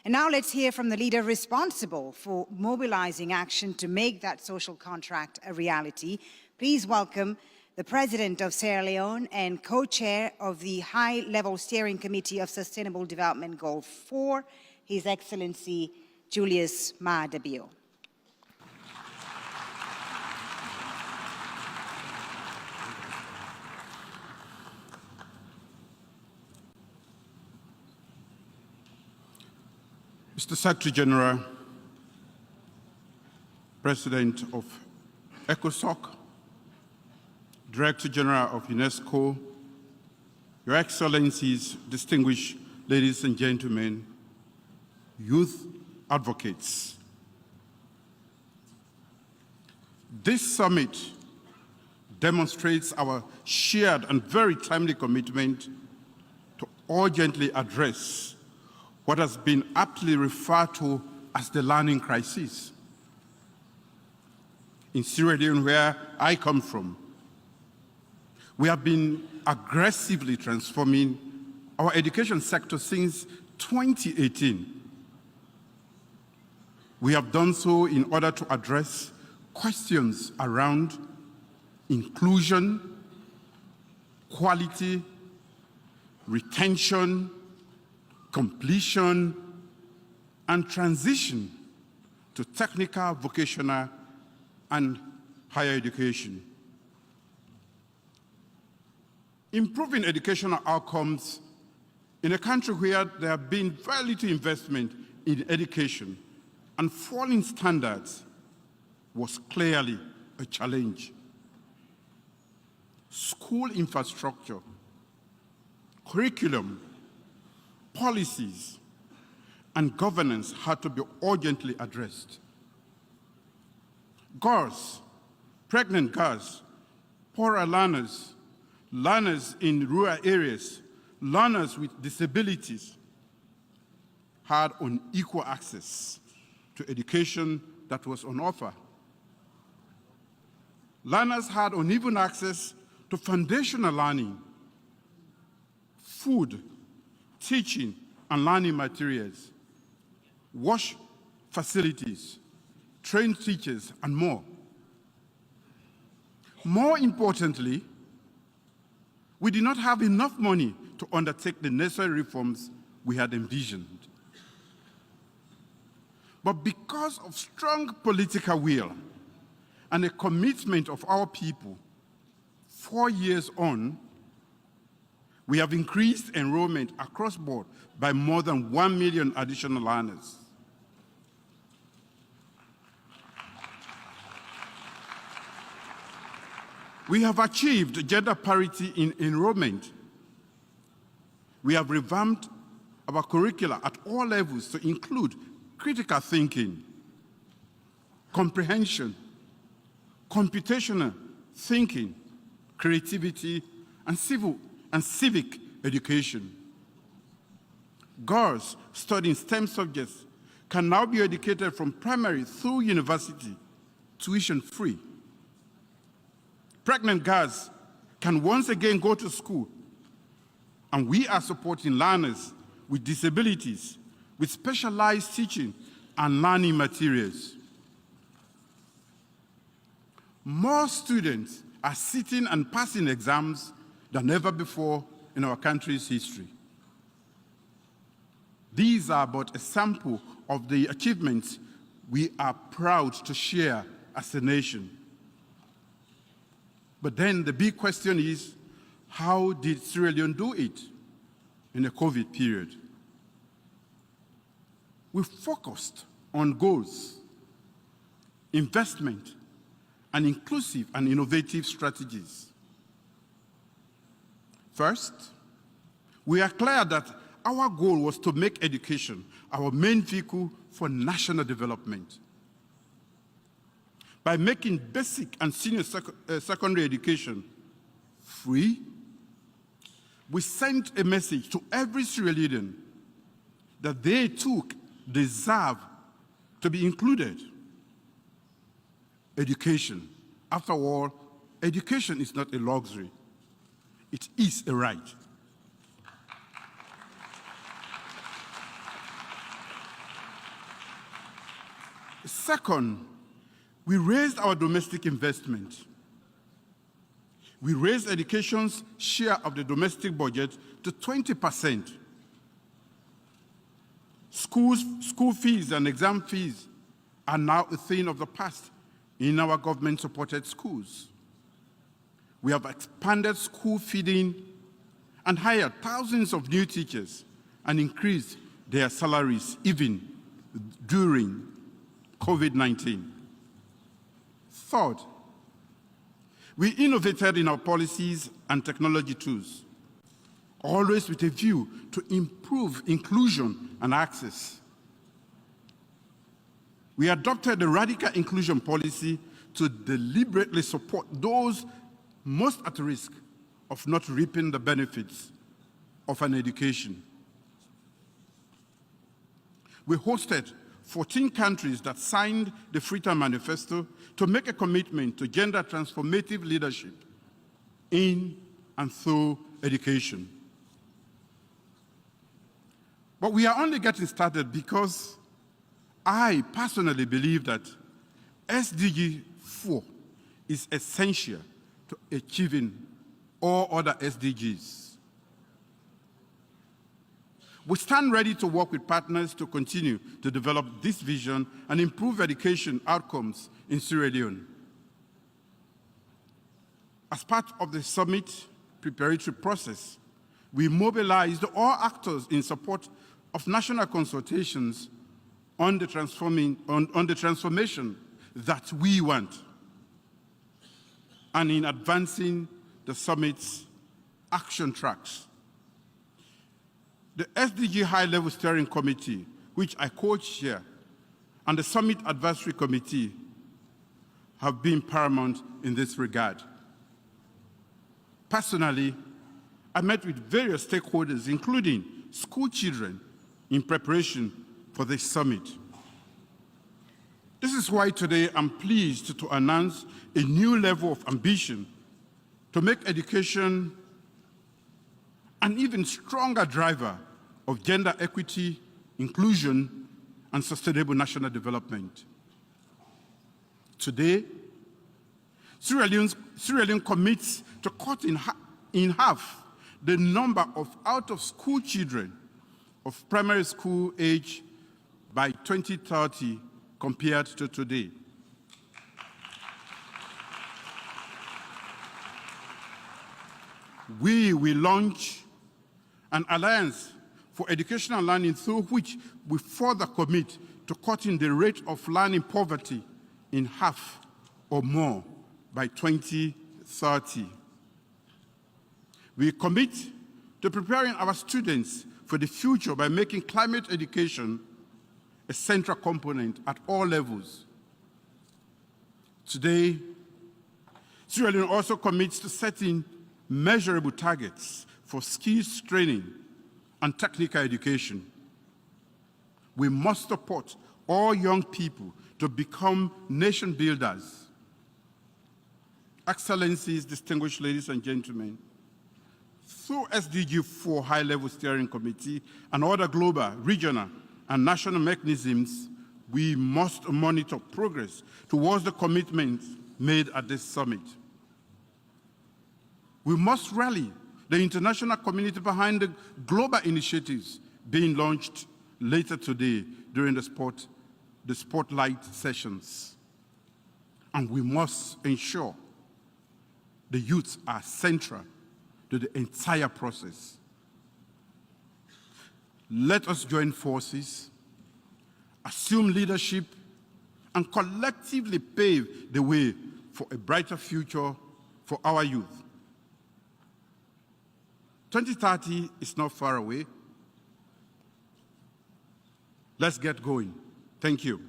And now let's hear from the leader responsible for mobilizing action to make that social contract a reality. Please welcome the President of Sierra Leone and co-chair of the High-Level Steering Committee of Sustainable Development Goal 4, His Excellency Julius Maada. Mr. Secretary General, President of ECOSOC, Director General of UNESCO, Your Excellencies, distinguished ladies and gentlemen, youth advocates. This summit demonstrates our shared and very timely commitment to urgently address what has been aptly referred to as the learning crisis. In Sierra Leone, where I come from, we have been aggressively transforming our education sector since 2018. We have done so in order to address questions around inclusion, quality, retention, completion, and transition to technical, vocational, and higher education. Improving educational outcomes in a country where there have been very little investment in education and falling standards was clearly a challenge. School infrastructure, curriculum, policies, and governance had to be urgently addressed. Girls, pregnant girls, poorer learners, learners in rural areas, learners with disabilities had unequal access to education that was on offer. Learners had uneven access to foundational learning, food, teaching and learning materials, wash facilities, trained teachers, and more. More importantly, we did not have enough money to undertake the necessary reforms we had envisioned. But because of strong political will and a commitment of our people, 4 years on, we have increased enrollment across board by more than 1 million additional learners. We have achieved gender parity in enrollment. We have revamped our curricula at all levels to include critical thinking, comprehension, computational thinking, creativity, and civic education. Girls studying STEM subjects can now be educated from primary through university, tuition-free. Pregnant girls can once again go to school, and we are supporting learners with disabilities with specialized teaching and learning materials. More students are sitting and passing exams than ever before in our country's history. These are but a sample of the achievements we are proud to share as a nation. But then the big question is, how did Sierra Leone do it in the COVID period? We focused on goals, investment, and inclusive and innovative strategies. First, we are clear that our goal was to make education our main vehicle for national development. By making basic and senior secondary education free, we sent a message to every Sierra Leonean that they too deserve to be included. Education. After all, education is not a luxury. It is a right. Second, we raised our domestic investment. We raised education's share of the domestic budget to 20%. School fees and exam fees are now a thing of the past in our government-supported schools. We have expanded school feeding and hired thousands of new teachers and increased their salaries even during COVID-19. Third, we innovated in our policies and technology tools, always with a view to improve inclusion and access. We adopted a radical inclusion policy to deliberately support those most at risk of not reaping the benefits of an education. We hosted 14 countries that signed the Freetown Manifesto to make a commitment to gender transformative leadership in and through education. But we are only getting started because I personally believe that SDG 4 is essential to achieving all other SDGs. We stand ready to work with partners to continue to develop this vision and improve education outcomes in Sierra Leone. As part of the summit preparatory process, we mobilized all actors in support of national consultations on the transformation that we want, and in advancing the summit's action tracks. The SDG High-Level Steering Committee, which I co-chair, and the Summit Advisory Committee have been paramount in this regard. Personally, I met with various stakeholders, including school children, in preparation for this summit. This is why today I'm pleased to announce a new level of ambition to make education an even stronger driver of gender equity, inclusion, and sustainable national development. Today, Sierra Leone commits to cut in half the number of out-of-school children of primary school age by 2030 compared to today. We will launch an alliance for educational learning through which we further commit to cutting the rate of learning poverty in half or more by 2030. We commit to preparing our students for the future by making climate education a central component at all levels. Today, Sierra Leone also commits to setting measurable targets for skills training and technical education. We must support all young people to become nation builders. Excellencies, distinguished ladies and gentlemen, through SDG 4 High-Level Steering Committee and other global, regional, and national mechanisms, we must monitor progress towards the commitments made at this summit. We must rally the international community behind the global initiatives being launched later today during the spotlight sessions. And we must ensure the youth are central to the entire process. Let us join forces, assume leadership, and collectively pave the way for a brighter future for our youth. 2030 is not far away. Let's get going. Thank you.